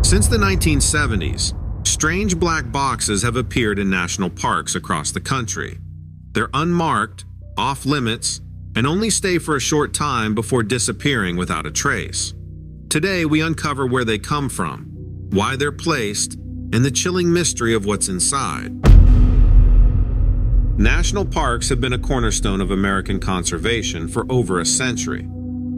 Since the 1970s, strange black boxes have appeared in national parks across the country. They're unmarked, off-limits, and only stay for a short time before disappearing without a trace. Today, we uncover where they come from, why they're placed, and the chilling mystery of what's inside. National parks have been a cornerstone of American conservation for over a century.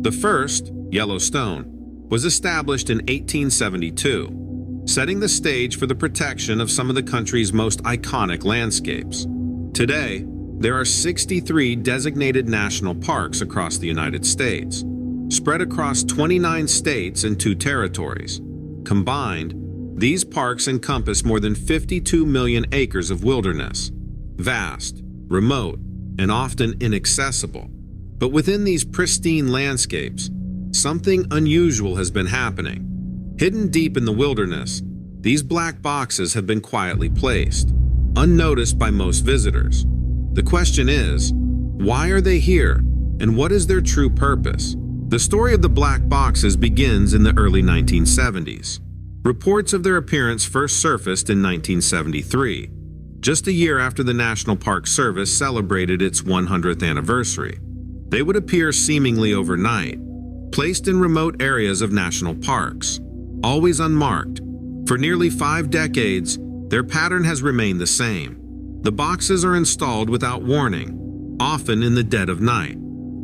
The first, Yellowstone, was established in 1872, setting the stage for the protection of some of the country's most iconic landscapes. Today, there are 63 designated national parks across the United States, spread across 29 states and 2 territories. Combined, these parks encompass more than 52 million acres of wilderness, vast, remote, and often inaccessible. But within these pristine landscapes, something unusual has been happening. Hidden deep in the wilderness, these black boxes have been quietly placed, unnoticed by most visitors. The question is, why are they here, and what is their true purpose? The story of the black boxes begins in the early 1970s. Reports of their appearance first surfaced in 1973, just a year after the National Park Service celebrated its 100th anniversary. They would appear seemingly overnight, placed in remote areas of national parks, always unmarked. For nearly 5 decades, their pattern has remained the same. The boxes are installed without warning, often in the dead of night.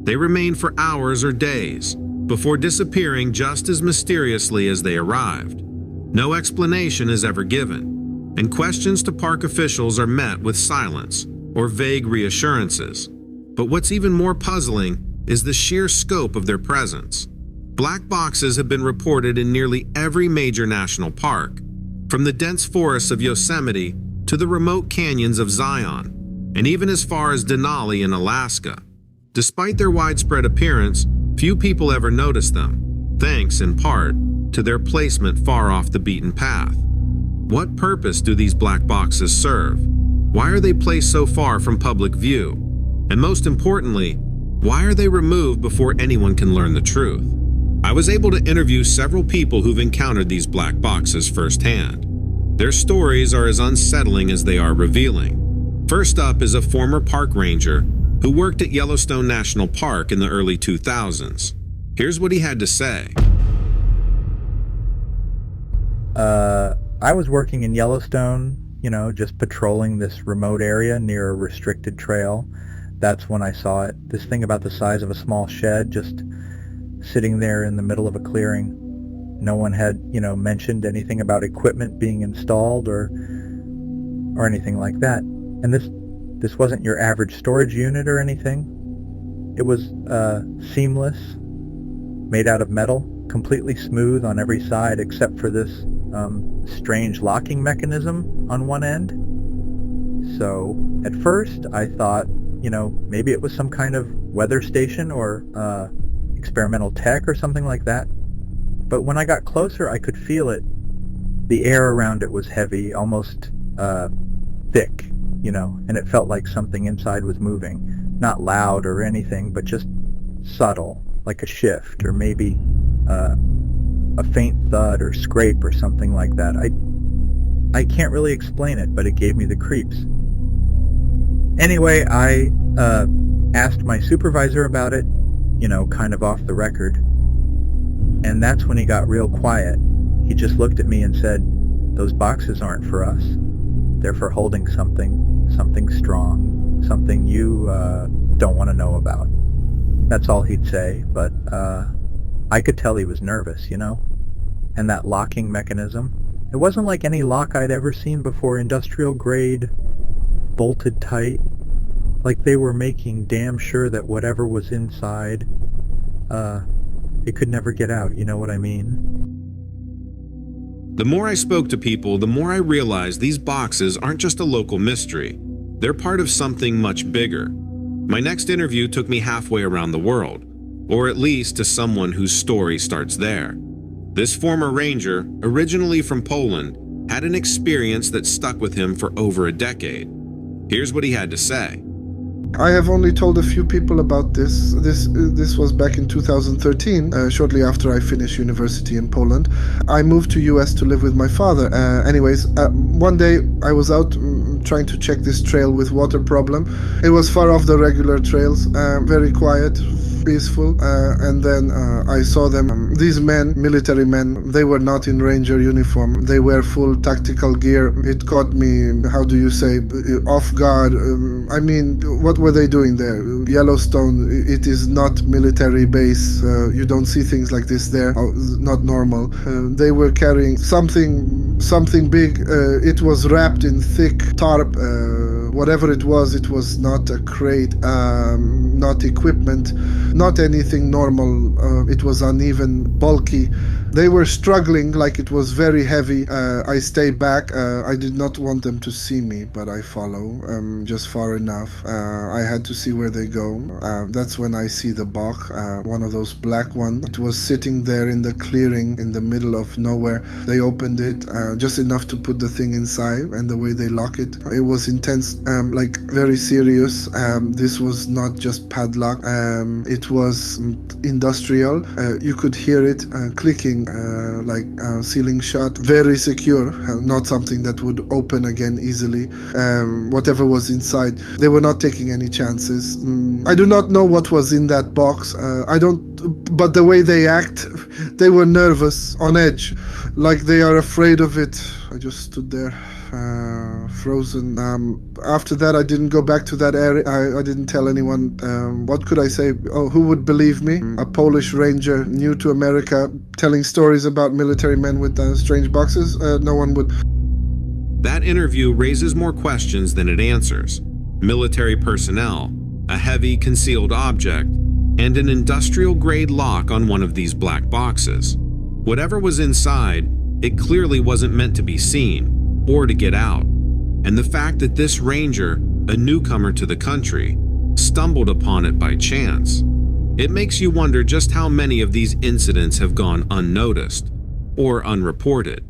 They remain for hours or days, before disappearing just as mysteriously as they arrived. No explanation is ever given, and questions to park officials are met with silence or vague reassurances. But what's even more puzzling is the sheer scope of their presence. Black boxes have been reported in nearly every major national park, from the dense forests of Yosemite to the remote canyons of Zion, and even as far as Denali in Alaska. Despite their widespread appearance, few people ever notice them, thanks in part to their placement far off the beaten path. What purpose do these black boxes serve? Why are they placed so far from public view? And most importantly, why are they removed before anyone can learn the truth? I was able to interview several people who've encountered these black boxes firsthand. Their stories are as unsettling as they are revealing. First up is a former park ranger who worked at Yellowstone National Park in the early 2000s. Here's what he had to say. I was working in Yellowstone, just patrolling this remote area near a restricted trail. That's when I saw it. This thing about the size of a small shed, just sitting there in the middle of a clearing. No one had, mentioned anything about equipment being installed or anything like that. And this wasn't your average storage unit or anything. It was seamless, made out of metal, completely smooth on every side except for this strange locking mechanism on one end. So at first I thought, maybe it was some kind of weather station or experimental tech or something like that. But when I got closer, I could feel it. The air around it was heavy, almost thick, and it felt like something inside was moving. Not loud or anything, but just subtle, like a shift or maybe a faint thud or scrape or something like that. I can't really explain it, but it gave me the creeps. Anyway, I asked my supervisor about it, kind of off the record. And that's when he got real quiet. He just looked at me and said, "Those boxes aren't for us. They're for holding something strong, something you don't want to know about." That's all he'd say, but I could tell he was nervous, And that locking mechanism, it wasn't like any lock I'd ever seen before, industrial grade, bolted tight, like they were making damn sure that whatever was inside, it could never get out, you know what I mean? The more I spoke to people, the more I realized these boxes aren't just a local mystery. They're part of something much bigger. My next interview took me halfway around the world, or at least to someone whose story starts there. This former ranger, originally from Poland, had an experience that stuck with him for over a decade. Here's what he had to say. I have only told a few people about this. This was back in 2013, shortly after I finished university in Poland. I moved to US to live with my father. One day I was out trying to check this trail with water problem. It was far off the regular trails, very quiet, peaceful, and then I saw them. These men, military men, they were not in ranger uniform. They were full tactical gear. It caught me, how do you say, off guard. I mean, what were they doing there? Yellowstone, it is not military base. You don't see things like this there. Not normal. They were carrying something big. It was wrapped in thick tarp. Whatever it was not a crate, not equipment, not anything normal. It was uneven, bulky. They were struggling like it was very heavy. I stayed back. I did not want them to see me, but I follow just far enough. I had to see where they go. That's when I see the Bach, one of those black ones. It was sitting there in the clearing in the middle of nowhere. They opened it just enough to put the thing inside, and the way they lock it, it was intense, like very serious. This was not just padlock. It was industrial. You could hear it clicking, like sealing shut, very secure, not something that would open again easily. Whatever was inside, they were not taking any chances. I do not know what was in that box. But the way they act, they were nervous, on edge, like they are afraid of it. I just stood there, frozen. After that, I didn't go back to that area. I didn't tell anyone. What could I say? Oh, who would believe me? A Polish ranger, new to America, telling stories about military men with strange boxes? No one would. That interview raises more questions than it answers. Military personnel, a heavy concealed object, and an industrial-grade lock on one of these black boxes. Whatever was inside, it clearly wasn't meant to be seen or to get out. And the fact that this ranger, a newcomer to the country, stumbled upon it by chance, it makes you wonder just how many of these incidents have gone unnoticed or unreported.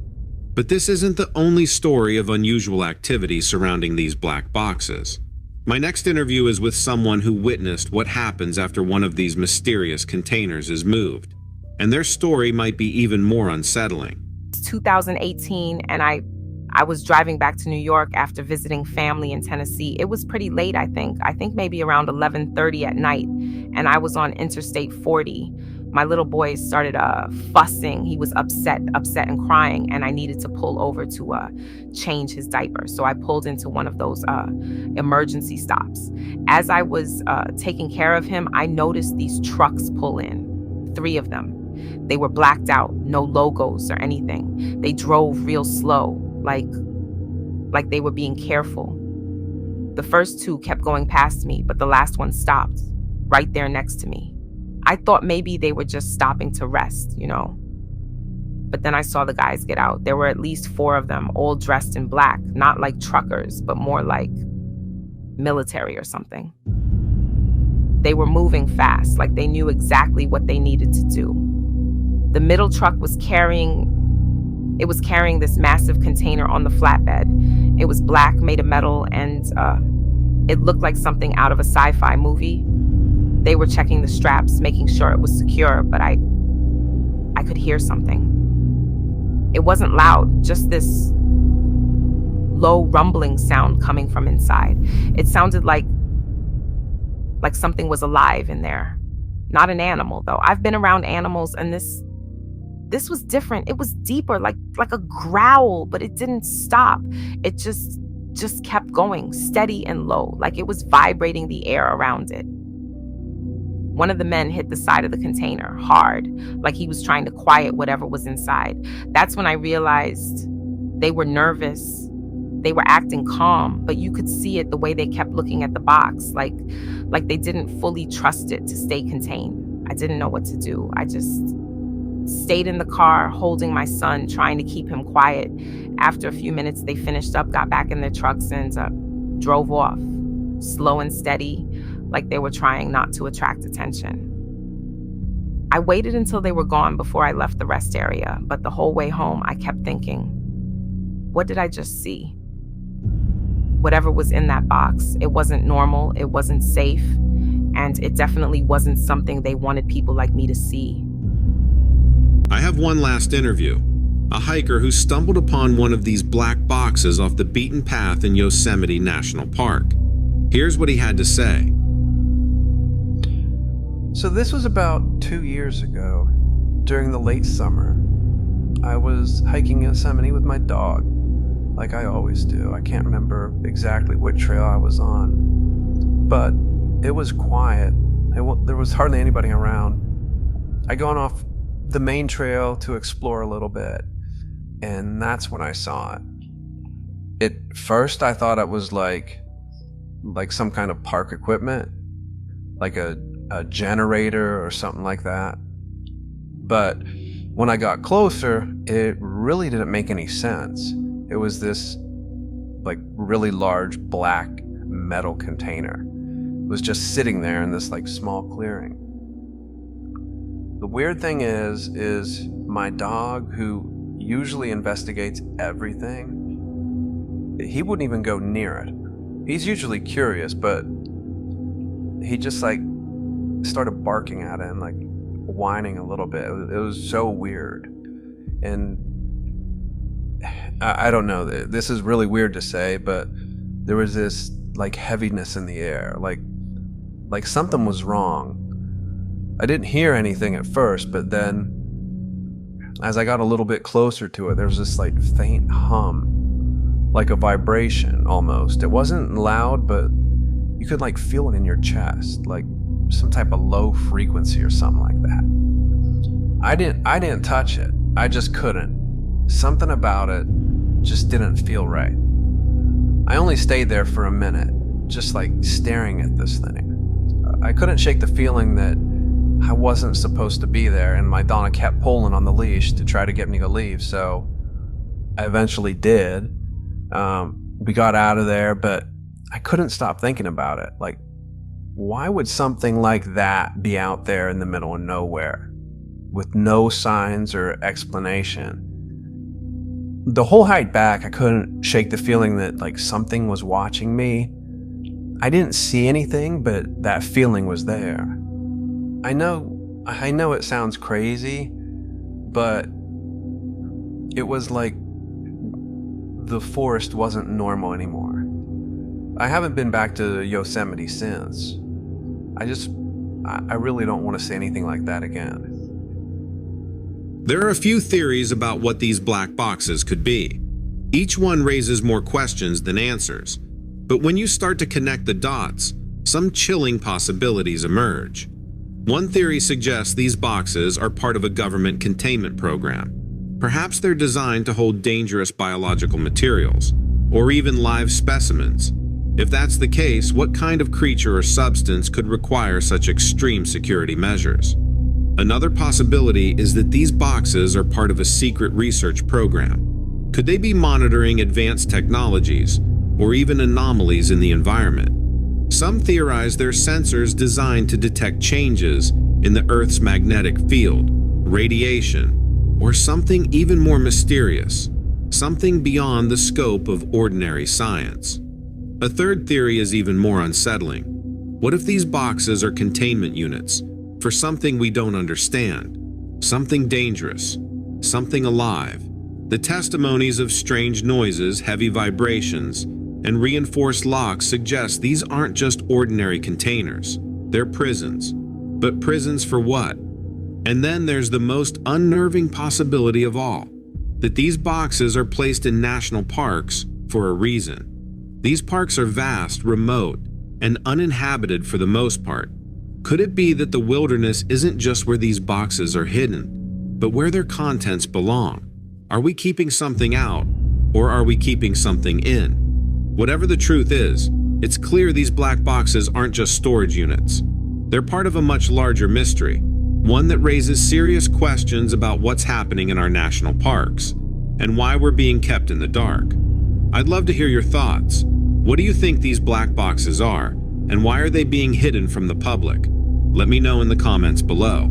But this isn't the only story of unusual activity surrounding these black boxes. My next interview is with someone who witnessed what happens after one of these mysterious containers is moved, and their story might be even more unsettling. It's 2018, and I was driving back to New York after visiting family in Tennessee. It was pretty late, I think maybe around 11:30 at night, and I was on Interstate 40. My little boy started fussing. He was upset and crying, and I needed to pull over to change his diaper. So I pulled into one of those emergency stops. As I was taking care of him, I noticed these trucks pull in, 3 of them. They were blacked out, no logos or anything. They drove real slow, like they were being careful. The first 2 kept going past me, but the last one stopped right there next to me. I thought maybe they were just stopping to rest, But then I saw the guys get out. There were at least 4 of them, all dressed in black, not like truckers, but more like military or something. They were moving fast, like they knew exactly what they needed to do. The middle truck was carrying this massive container on the flatbed. It was black, made of metal, and it looked like something out of a sci-fi movie. They were checking the straps, making sure it was secure, but I could hear something. It wasn't loud, just this low rumbling sound coming from inside. It sounded like something was alive in there. Not an animal, though. I've been around animals, and this was different. It was deeper, like a growl, but it didn't stop. It just kept going, steady and low, like it was vibrating the air around it. One of the men hit the side of the container hard, like he was trying to quiet whatever was inside. That's when I realized they were nervous. They were acting calm, but you could see it the way they kept looking at the box, like they didn't fully trust it to stay contained. I didn't know what to do. I just stayed in the car, holding my son, trying to keep him quiet. After a few minutes, they finished up, got back in their trucks, and drove off, slow and steady, like they were trying not to attract attention. I waited until they were gone before I left the rest area, but the whole way home, I kept thinking, what did I just see? whatever was in that box, it wasn't normal, it wasn't safe, and it definitely wasn't something they wanted people like me to see. I have one last interview. A hiker who stumbled upon one of these black boxes off the beaten path in Yosemite National Park. Here's what he had to say. So this was about 2 years ago, during the late summer. I was hiking Yosemite with my dog, like I always do. I can't remember exactly what trail I was on, but it was quiet. There was hardly anybody around. I'd gone off the main trail to explore a little bit, and that's when I saw it. At first, I thought it was like some kind of park equipment, like a generator or something like that. But when I got closer, it really didn't make any sense. It was this like really large black metal container. It was just sitting there in this like small clearing. The weird thing is my dog, who usually investigates everything, he wouldn't even go near it. He's usually curious, but he just like started barking at it and like whining a little bit. It was so weird. And I don't know, this is really weird to say, but there was this like heaviness in the air, like something was wrong. I didn't hear anything at first, but then as I got a little bit closer to it, there was this like faint hum, like a vibration almost. It wasn't loud, but you could like feel it in your chest, like some type of low frequency or something like that. I didn't touch it. I just couldn't. Something about it just didn't feel right. I only stayed there for a minute, just like staring at this thing. I couldn't shake the feeling that I wasn't supposed to be there, and my Donna kept pulling on the leash to try to get me to leave, so I eventually did. We got out of there, but I couldn't stop thinking about it. Like, why would something like that be out there in the middle of nowhere with no signs or explanation? The whole hike back, I couldn't shake the feeling that like something was watching me. I didn't see anything, but that feeling was there. I know it sounds crazy, but it was like the forest wasn't normal anymore. I haven't been back to Yosemite since. I really don't want to say anything like that again. There are a few theories about what these black boxes could be. Each one raises more questions than answers. But when you start to connect the dots, some chilling possibilities emerge. One theory suggests these boxes are part of a government containment program. Perhaps they're designed to hold dangerous biological materials, or even live specimens. If that's the case, what kind of creature or substance could require such extreme security measures? Another possibility is that these boxes are part of a secret research program. Could they be monitoring advanced technologies, or even anomalies in the environment? Some theorize they're sensors designed to detect changes in the Earth's magnetic field, radiation, or something even more mysterious, something beyond the scope of ordinary science. A third theory is even more unsettling. What if these boxes are containment units for something we don't understand, something dangerous, something alive? The testimonies of strange noises, heavy vibrations, and reinforced locks suggest these aren't just ordinary containers. They're prisons. But prisons for what? And then there's the most unnerving possibility of all, that these boxes are placed in national parks for a reason. These parks are vast, remote, and uninhabited for the most part. Could it be that the wilderness isn't just where these boxes are hidden, but where their contents belong? Are we keeping something out, or are we keeping something in? Whatever the truth is, it's clear these black boxes aren't just storage units. They're part of a much larger mystery, one that raises serious questions about what's happening in our national parks and why we're being kept in the dark. I'd love to hear your thoughts. What do you think these black boxes are, and why are they being hidden from the public? Let me know in the comments below.